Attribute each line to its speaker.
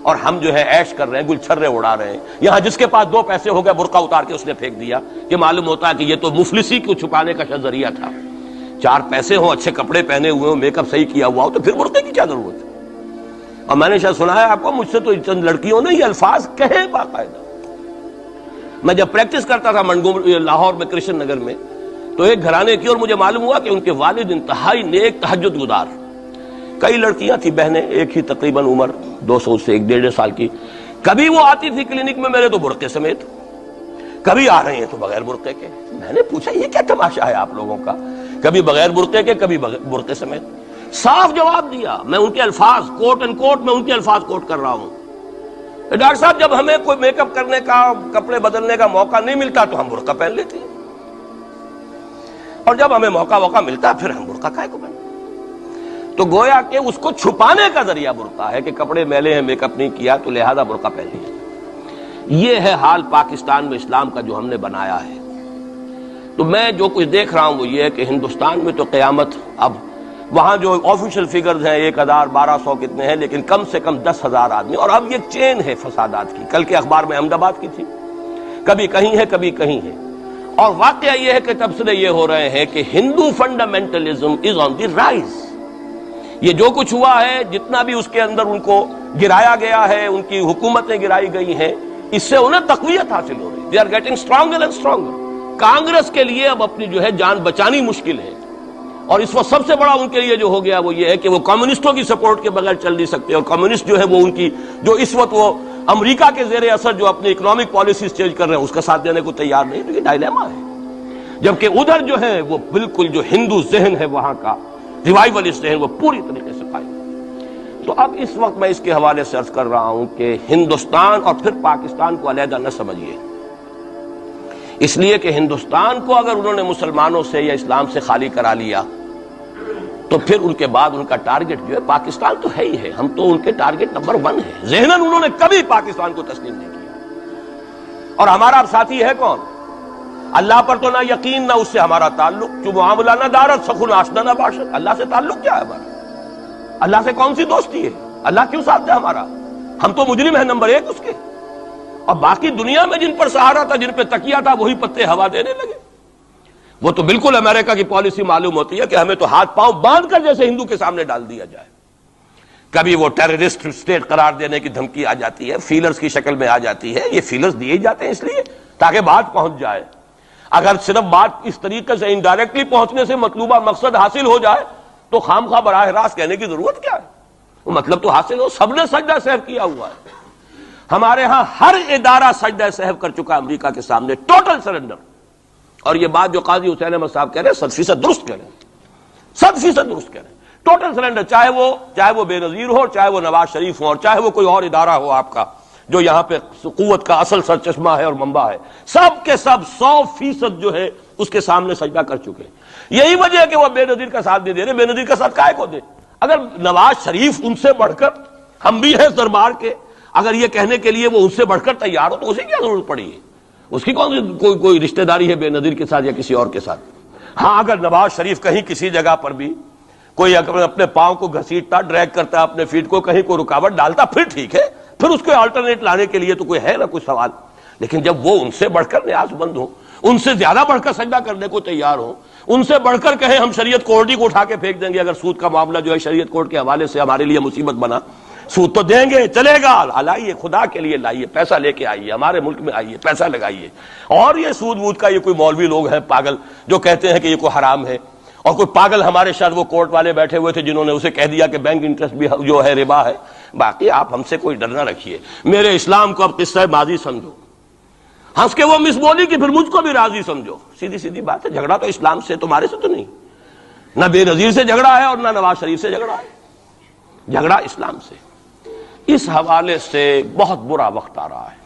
Speaker 1: اور ہم جو ہے عیش کر رہے ہیں، گلچھرے اڑا رہے ہیں. یہاں جس کے پاس 2 پیسے ہو گئے برقع اتار کے اس نے پھینک دیا کہ معلوم ہوتا ہے کہ یہ تو مفلسی کو چھپانے کا ذریعہ تھا. 4 پیسے ہوں، اچھے کپڑے پہنے ہوئے ہوں، میک اپ صحیح کیا ہوا ہو تو پھر برقعے کی کیا ضرورت ہے؟ اور میں نے شاید سنا ہے آپ کو، مجھ سے تو چند لڑکیوں نے یہ الفاظ کہے باقاعدہ. میں جب پریکٹس کرتا تھا لاہور میں کرشن نگر میں، تو ایک گھرانے کی، اور مجھے معلوم ہوا کہ ان کے والد انتہائی نیک تہجد گزار. کئی لڑکیاں تھیں بہنیں، ایک ہی تقریباً عمر 200 سے 1.5 سال کی. کبھی وہ آتی تھی کلینک میں میرے تو برقعے سمیت، کبھی آ رہے ہیں تو بغیر برقعے کے. میں نے پوچھا یہ کیا تماشا ہے آپ لوگوں کا، کبھی بغیر برقعے کے کبھی برقعے سمیت. صاف جواب دیا، میں ان کے الفاظ کوٹ اینڈ کوٹ میں ان کے الفاظ کوٹ کر رہا ہوں. ڈاکٹر صاحب جب ہمیں کوئی میک اپ کرنے کا، کپڑے بدلنے کا موقع نہیں ملتا تو ہم برقع پہن لیتے ہیں، اور جب ہمیں موقع ملتا پھر ہم برقع کائے کو پہنتے. تو گویا کہ اس کو چھپانے کا ذریعہ برقع ہے کہ کپڑے میلے ہیں، میک اپ نہیں کیا تو لہذا برقع پہن لیا. یہ ہے حال پاکستان میں اسلام کا جو ہم نے بنایا ہے. تو میں جو کچھ دیکھ رہا ہوں وہ یہ ہے کہ ہندوستان میں تو قیامت، اب وہاں جو آفیشیل فگرز ہیں 1000 1200 کتنے ہیں، لیکن کم سے کم 10,000 آدمی، اور اب یہ چین ہے فسادات کی. کل کے اخبار میں احمد آباد کی تھی، کبھی کہیں ہے کبھی کہیں ہے. اور واقعہ یہ ہے کہ تبصرے یہ ہو رہے ہیں کہ ہندو فنڈامنٹلزم از آن دی رائز. یہ جو کچھ ہوا ہے، جتنا بھی اس کے اندر ان کو گرایا گیا ہے، ان کی حکومتیں گرائی گئی ہیں، اس سے انہیں تقویت حاصل ہو رہی. They are getting stronger and stronger. Congress کے لیے اب اپنی جو ہے جان بچانی مشکل ہے، اور اس وقت سب سے بڑا ان کے لیے جو ہو گیا وہ یہ ہے کہ وہ کمیونسٹوں کی سپورٹ کے بغیر چل نہیں سکتے. اور کمیونسٹ جو ہے وہ ان کی جو اس وقت وہ امریکہ کے زیر اثر جو اپنی اکنامک پالیسیز چینج کر رہے ہیں اس کا ساتھ دینے کو تیار نہیں. تو یہ ڈائلیما ہے. جبکہ ادھر جو ہے وہ بالکل جو ہندو ذہن ہے وہاں کا ریوائولسٹ ذہن وہ پوری طریقے سے قائم. تو اب اس وقت میں اس کے حوالے سے عرض کر رہا ہوں کہ ہندوستان اور پھر پاکستان کو علیحدہ نہ سمجھیے، اس لیے کہ ہندوستان کو اگر انہوں نے مسلمانوں سے یا اسلام سے خالی کرا لیا تو پھر ان کے بعد ان کا ٹارگٹ جو ہے پاکستان تو ہے ہی ہے. ہم تو ان کے ٹارگٹ نمبر 1 ہے. ذہناً انہوں نے کبھی پاکستان کو تسلیم نہیں کیا. اور ہمارا اب ساتھی ہے کون؟ اللہ پر تو نہ یقین نہ اس سے ہمارا تعلق. جو معاملہ نہ دارت سخن آشنا نہ باشد. اللہ سے تعلق کیا ہے ہمارا؟ اللہ سے کون سی دوستی ہے؟ اللہ کیوں ساتھ ہے ہمارا؟ ہم تو مجرم ہیں نمبر 1 اس کے. اور باقی دنیا میں جن پر سہارا تھا، جن پہ تکیہ تھا، وہی پتے ہوا دینے لگے. وہ تو بالکل امریکہ کی پالیسی معلوم ہوتی ہے کہ ہمیں تو ہاتھ پاؤں باندھ کر جیسے ہندو کے سامنے ڈال دیا جائے. کبھی وہ ٹیررسٹ اسٹیٹ قرار دینے کی دھمکی آ جاتی ہے، فیلرز کی شکل میں آ جاتی ہے. یہ فیلرز دیے جاتے ہیں اس لیے تاکہ بات پہنچ جائے. اگر صرف بات اس طریقے سے انڈائریکٹلی پہنچنے سے مطلوبہ مقصد حاصل ہو جائے تو خام خواہ براہ راست کہنے کی ضرورت کیا ہے؟ وہ مطلب تو حاصل ہو. سب نے سجدہ سہو کیا ہوا ہے. ہمارے ہاں ہر ادارہ سجدہ سہو کر چکا امریکہ کے سامنے، ٹوٹل سرنڈر. اور یہ بات جو قاضی حسین احمد صاحب کہہ رہے ہیں 100% درست کہہ رہے ہیں، 100% درست کہہ رہے ہیں. ٹوٹل سرنڈر، چاہے وہ بے نظیر ہو، چاہے وہ نواز شریف ہو، اور چاہے وہ کوئی اور ادارہ ہو آپ کا جو یہاں پہ قوت کا اصل سرچشمہ ہے اور منبع ہے، سب کے سب 100% جو ہے اس کے سامنے سجدہ کر چکے. یہی وجہ ہے کہ وہ بے نظیر کا ساتھ نہیں دے رہے. بے نظیر کا ساتھ کائے کو دے؟ اگر نواز شریف ان سے بڑھ کر، ہم بھی ہیں دربار کے، اگر یہ کہنے کے لیے وہ ان سے بڑھ کر تیار ہو تو اسے کیا ضرورت پڑی ہے؟ اس کی کون سی کوئی رشتہ داری ہے بے نظیر کے ساتھ یا کسی اور کے ساتھ؟ ہاں اگر نواز شریف کہیں کسی جگہ پر بھی کوئی اپنے پاؤں کو گھسیٹتا، ڈریگ کرتا اپنے فیٹ کو، کہیں کوئی رکاوٹ ڈالتا، پھر ٹھیک ہے، پھر اس کو آلٹرنیٹ لانے کے لیے تو کوئی ہے نا کوئی سوال. لیکن جب وہ ان سے بڑھ کر نیاز مند ہوں، ان سے زیادہ بڑھ کر سجدہ کرنے کو تیار ہوں، ان سے بڑھ کر کہیں ہم شریعت کورٹ ہی کو اٹھا کے پھینک دیں گے اگر سود کا معاملہ جو ہے شریعت کورٹ کے حوالے سے ہمارے لیے مصیبت بنا، سود تو دیں گے، چلے گا، لائیے خدا کے لیے لائیے، پیسہ لے کے آئیے، ہمارے ملک میں آئیے، پیسہ لگائیے. اور یہ سود وود کا یہ کوئی مولوی لوگ ہیں پاگل جو کہتے ہیں کہ یہ کوئی حرام ہے، اور کوئی پاگل ہمارے شاید وہ کورٹ والے بیٹھے ہوئے تھے جنہوں نے اسے کہہ دیا کہ بینک انٹرسٹ بھی جو ہے ربا ہے. باقی آپ ہم سے کوئی ڈر نہ رکھیے. میرے اسلام کو اب قصہ ماضی سمجھو، ہنس کے وہ مس بولی کہ پھر مجھ کو بھی راضی سمجھو. سیدھی بات ہے. جھگڑا تو اسلام سے تمہارے سے تو نہیں، نہ بے نظیر سے جھگڑا ہے اور نہ نواز شریف سے جھگڑا ہے، جھگڑا اسلام سے. اس حوالے سے بہت برا وقت آ رہا ہے.